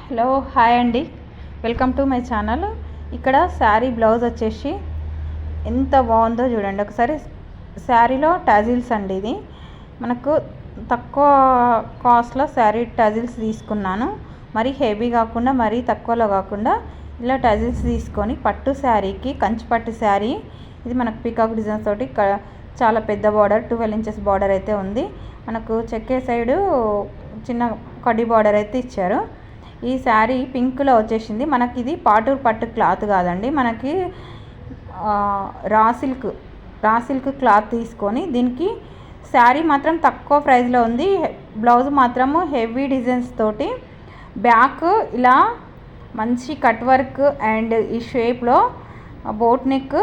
Hello hi అండి, welcome to my channel. ఇక్కడ sari blouse వచ్చేసి ఎంత బాగుందో చూడండి ఒకసారి. శారీలో టజిల్స్ అండి, ఇది మనకు తక్కువ కాస్ట్లో శారీ టజిల్స్ తీసుకున్నాను. మరి హెవీ కాకుండా మరీ తక్కువలో కాకుండా ఇలా టజిల్స్ తీసుకొని పట్టు శారీకి, కంచి పట్టు శారీ ఇది మనకు పీకాక్ డిజైన్స్ తోటి చాలా పెద్ద బార్డర్ 12 ఇంచెస్ బార్డర్ అయితే ఉంది. మనకు చెక్కే సైడు చిన్న కడ్డీ బార్డర్ అయితే ఇచ్చారు. ఈ శారీ పింక్లో వచ్చేసింది. మనకి ఇది పాటూర్ పట్టు క్లాత్ కాదండి, మనకి రా సిల్క్ క్లాత్ తీసుకొని దీనికి శారీ మాత్రం తక్కువ ప్రైస్లో ఉంది. బ్లౌజ్ మాత్రము హెవీ డిజైన్స్ తోటి, బ్యాక్ ఇలా మంచి కట్ వర్క్ అండ్ ఈ షేప్లో బోట్ నెక్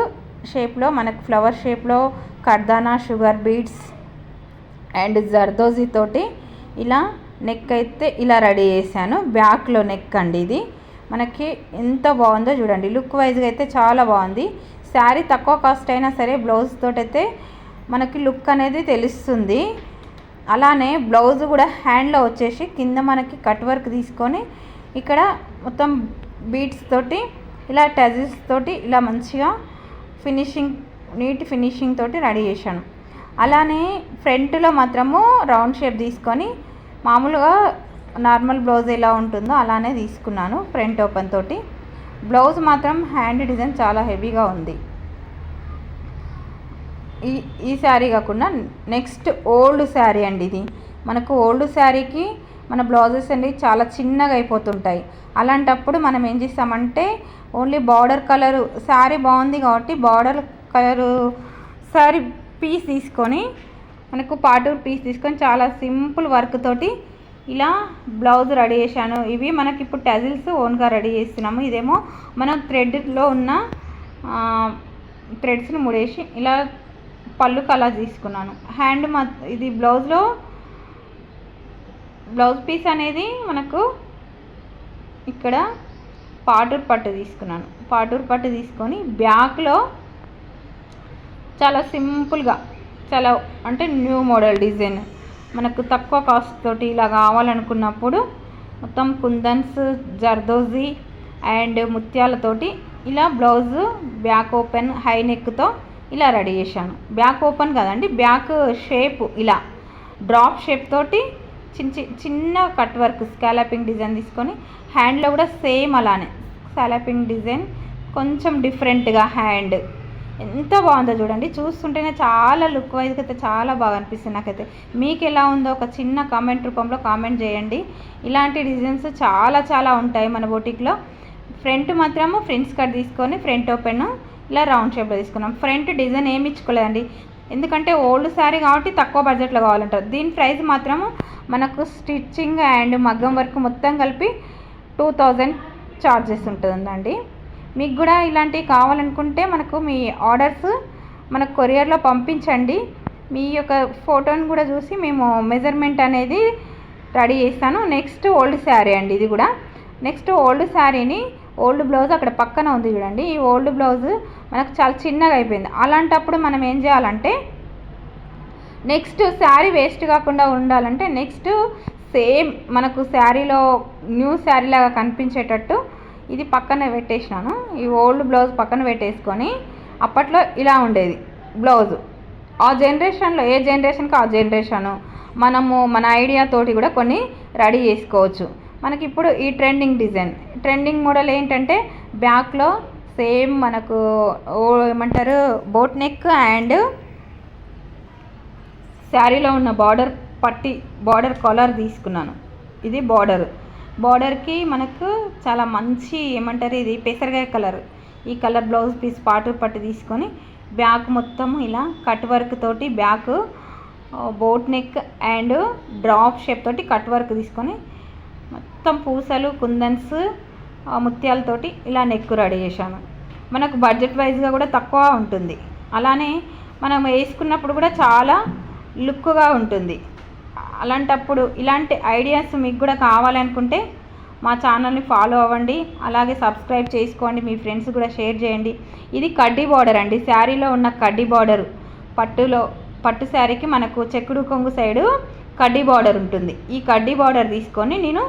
షేప్లో మనకు ఫ్లవర్ షేప్లో కర్దానా, షుగర్ బీడ్స్ అండ్ జర్దోజీ తోటి ఇలా నెక్ అయితే ఇలా రెడీ చేశాను. బ్యాక్లో నెక్ అండి, ఇది మనకి ఎంత బాగుందో చూడండి. లుక్ వైజ్గా అయితే చాలా బాగుంది. శారీ తక్కువ కాస్ట్ అయినా సరే బ్లౌజ్ తోటి అయితే మనకి లుక్ అనేది తెలుస్తుంది. అలానే బ్లౌజ్ కూడా హ్యాండ్లో వచ్చేసి కింద మనకి కట్ వర్క్ తీసుకొని ఇక్కడ మొత్తం బీడ్స్ తోటి ఇలా టజిల్స్ తోటి ఇలా మంచిగా నీట్ ఫినిషింగ్ తోటి రెడీ చేశాను. అలానే ఫ్రంట్లో మాత్రము రౌండ్ షేప్ తీసుకొని మామూలుగా నార్మల్ బ్లౌజ్ ఎలా ఉంటుందో అలానే తీసుకున్నాను. ఫ్రంట్ ఓపెన్ తోటి బ్లౌజ్ మాత్రం హ్యాండ్ డిజైన్ చాలా హెవీగా ఉంది. ఈ శారీ కాకుండా నెక్స్ట్ ఓల్డ్ శారీ అండి, ఇది మనకు ఓల్డ్ శారీకి మన బ్లౌజెస్ అండి చాలా చిన్నగా అయిపోతుంటాయి. అలాంటప్పుడు మనం ఏం చేస్తామంటే ఓన్లీ బార్డర్ కలరు, శారీ బాగుంది కాబట్టి బార్డర్ కలరు శారీ పీస్ తీసుకొని మనకు పాటూర్ పీస్ తీసుకొని చాలా సింపుల్ వర్క్ తోటి ఇలా బ్లౌజ్ రెడీ చేశాను. ఇవి మనకి ఇప్పుడు టజిల్స్ ఓన్గా రెడీ చేస్తున్నాము. ఇదేమో మనం థ్రెడ్లో ఉన్న థ్రెడ్స్ని ముడేసి ఇలా పళ్ళు కలర్ తీసుకున్నాను. హ్యాండ్ ఇది బ్లౌజ్ పీస్ అనేది మనకు ఇక్కడ పాటూర్ పట్టు తీసుకున్నాను. పాటూర్ పట్టు తీసుకొని బ్యాక్లో చాలా సింపుల్గా, చాలా అంటే న్యూ మోడల్ డిజైన్ మనకు తక్కువ కాస్ట్ తోటి ఇలా కావాలనుకున్నప్పుడు మొత్తం కుందన్స్, జర్దోజీ అండ్ ముత్యాలతోటి ఇలా బ్లౌజ్ బ్యాక్ ఓపెన్ హై నెక్తో ఇలా రెడీ చేశాను. బ్యాక్ ఓపెన్ కదండి, బ్యాక్ షేప్ ఇలా డ్రాప్ షేప్ తోటి చిన్న కట్ వర్క్ స్కాలపింగ్ డిజైన్ తీసుకొని హ్యాండ్లో కూడా సేమ్ అలానే స్కాలపింగ్ డిజైన్, కొంచెం డిఫరెంట్గా హ్యాండ్ ఎంత బాగుందో చూడండి. చూస్తుంటేనే చాలా లుక్ వైజ్గా అయితే చాలా బాగా అనిపిస్తుంది నాకైతే. మీకు ఎలా ఉందో ఒక చిన్న కామెంట్ రూపంలో కామెంట్ చేయండి. ఇలాంటి డిజైన్స్ చాలా ఉంటాయి మన బొటిక్లో. ఫ్రంట్ మాత్రము ఫ్రిన్స్ కట్ తీసుకొని ఫ్రంట్ ఓపెన్ ఇలా రౌండ్ షేప్లో తీసుకున్నాం. ఫ్రంట్ డిజైన్ ఏమి ఇచ్చుకోలేదండి, ఎందుకంటే ఓల్డ్ శారీ కాబట్టి తక్కువ బడ్జెట్లో కావాలంటారు. దీని ప్రైస్ మాత్రము మనకు స్టిచ్చింగ్ అండ్ మగ్గం వర్క్ మొత్తం కలిపి 2000 ఛార్జెస్ ఉంటుందండి. మీకు కూడా ఇలాంటివి కావాలనుకుంటే మనకు మీ ఆర్డర్స్ మనకు కొరియర్లో పంపించండి. మీ యొక్క ఫోటోని కూడా చూసి మేము మెజర్మెంట్ అనేది రెడీ చేస్తాను. నెక్స్ట్ ఓల్డ్ శారీ అండి, ఇది కూడా నెక్స్ట్ ఓల్డ్ శారీని ఓల్డ్ బ్లౌజ్ అక్కడ పక్కన ఉంది చూడండి. ఈ ఓల్డ్ బ్లౌజ్ మనకు చాలా చిన్నగా అయిపోయింది. అలాంటప్పుడు మనం ఏం చేయాలంటే నెక్స్ట్ శారీ వేస్ట్ కాకుండా ఉండాలంటే నెక్స్ట్ సేమ్ మనకు శారీలో న్యూ శారీ లాగా కనిపించేటట్టు ఇది పక్కన పెట్టేసినాను. ఈ ఓల్డ్ బ్లౌజ్ పక్కన పెట్టేసుకొని, అప్పట్లో ఇలా ఉండేది బ్లౌజ్. ఆ జనరేషన్లో ఏ జనరేషన్కి ఆ జనరేషను మనము మన ఐడియా తోటి కూడా కొన్ని రెడీ చేసుకోవచ్చు. మనకి ఇప్పుడు ఈ ట్రెండింగ్ మోడల్ ఏంటంటే బ్యాక్లో సేమ్ మనకు ఏమంటారు బోట్ నెక్ అండ్ శారీలో ఉన్న బార్డర్ కాలర్ తీసుకున్నాను. ఇది బార్డర్కి మనకు చాలా మంచి ఏమంటారు ఇది పెసరకాయ కలర్, ఈ కలర్ బ్లౌజ్ పీస్ పాటూర్ పట్టు తీసుకొని బ్యాక్ మొత్తం ఇలా కట్ వర్క్ తోటి back boat neck and drop shape తోటి కట్ వర్క్ తీసుకొని మొత్తం పూసలు, కుందన్స్, ముత్యాలతోటి ఇలా నెక్ రెడీ చేశాను. మనకు బడ్జెట్ వైజ్గా కూడా తక్కువ ఉంటుంది. అలానే మనం వేసుకున్నప్పుడు కూడా చాలా లుక్గా ఉంటుంది. అలాంటప్పుడు ఇలాంటి ఐడియాస్ మీకు కూడా కావాలనుకుంటే మా ఛానల్ని ఫాలో అవ్వండి, అలాగే సబ్స్క్రైబ్ చేసుకోండి, మీ ఫ్రెండ్స్ కూడా షేర్ చేయండి. ఇది కడ్డీ బార్డర్ అండి, శారీలో ఉన్న కడ్డీ బార్డరు పట్టు శారీకి మనకు చెక్కుడు కొంగు సైడు కడ్డీ బార్డర్ ఉంటుంది. ఈ కడ్డీ బార్డర్ తీసుకొని నేను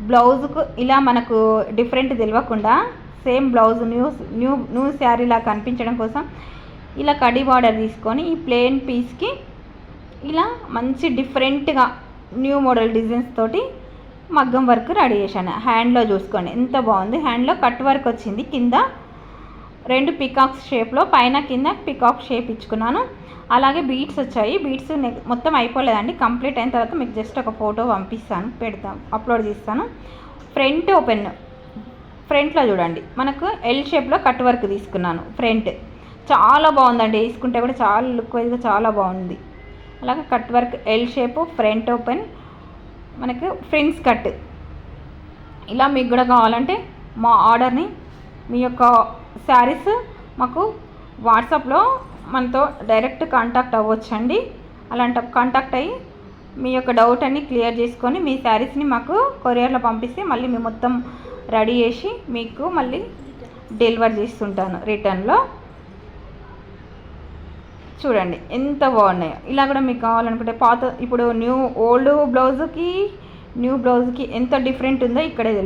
బ్లౌజ్కు ఇలా మనకు డిఫరెంట్ తెలియకుండా సేమ్ బ్లౌజ్ న్యూ శారీలా కనిపించడం కోసం ఇలా కడ్డీ బార్డర్ తీసుకొని ఈ ప్లెయిన్ పీస్కి ఇలా మంచి డిఫరెంట్గా న్యూ మోడల్ డిజైన్స్ తోటి మగ్గం వర్క్ రెడీ చేశాను. హ్యాండ్లో చూసుకోండి ఎంత బాగుంది. హ్యాండ్లో కట్ వర్క్ వచ్చింది. కింద 2 పికాక్స్ షేప్లో, పైన కింద పికాక్ షేప్ ఇచ్చుకున్నాను. అలాగే బీడ్స్ వచ్చాయి. బీడ్స్ మొత్తం అయిపోలేదండి. కంప్లీట్ అయిన తర్వాత మీకు జస్ట్ ఒక ఫోటో పంపిస్తాను, అప్లోడ్ చేస్తాను. ఫ్రంట్ ఓపెన్, ఫ్రంట్లో చూడండి మనకు ఎల్ షేప్లో కట్ వర్క్ తీసుకున్నాను. ఫ్రంట్ చాలా బాగుందండి, వేసుకుంటే కూడా చాలా లుక్ వైజ్గా చాలా బాగుంది. అలాగే cut work L shape, front open, మనకు ఫ్రిన్స్ కట్. ఇలా మీకు కూడా కావాలంటే మా ఆర్డర్ని, మీ యొక్క శారీస్ మాకు వాట్సాప్లో మనతో డైరెక్ట్ కాంటాక్ట్ అవ్వచ్చండి. అలాంటి కాంటాక్ట్ అయ్యి మీ యొక్క డౌట్ అన్ని క్లియర్ చేసుకొని మీ శారీస్ని మాకు కొరియర్లో పంపిస్తే మళ్ళీ మేము మొత్తం రెడీ చేసి మీకు మళ్ళీ డెలివర్ చేస్తుంటాను రిటర్న్లో. చూడండి ఎంత బాగున్నాయో. ఇలా కూడా మీకు కావాలనుకుంటే ఇప్పుడు ఓల్డ్ బ్లౌజ్కి న్యూ బ్లౌజ్కి ఎంత డిఫరెంట్ ఉందో ఇక్కడే తెలుసు.